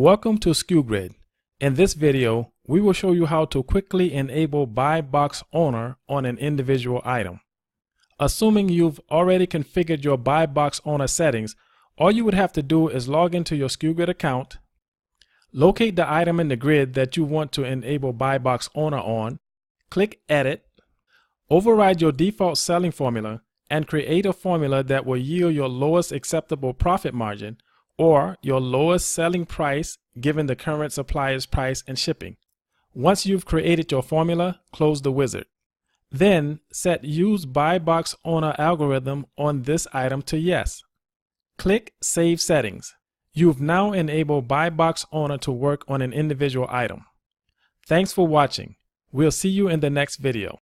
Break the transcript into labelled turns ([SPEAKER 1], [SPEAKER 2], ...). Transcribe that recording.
[SPEAKER 1] Welcome to Sku Grid. In this video, we will show you how to quickly enable Buy Box Owner on an individual item. Assuming you've already configured your Buy Box Owner settings, all you would have to do is log into your Sku Grid account, locate the item in the grid that you want to enable Buy Box Owner on, click Edit, override your default selling formula, and create a formula that will yield your lowest acceptable profit margin or your lowest selling price given the current supplier's price and shipping. Once you've created your formula, close the wizard. Then set Use Buy Box Owner algorithm on this item to Yes. Click Save Settings. You've now enabled Buy Box Owner to work on an individual item. Thanks for watching. We'll see you in the next video.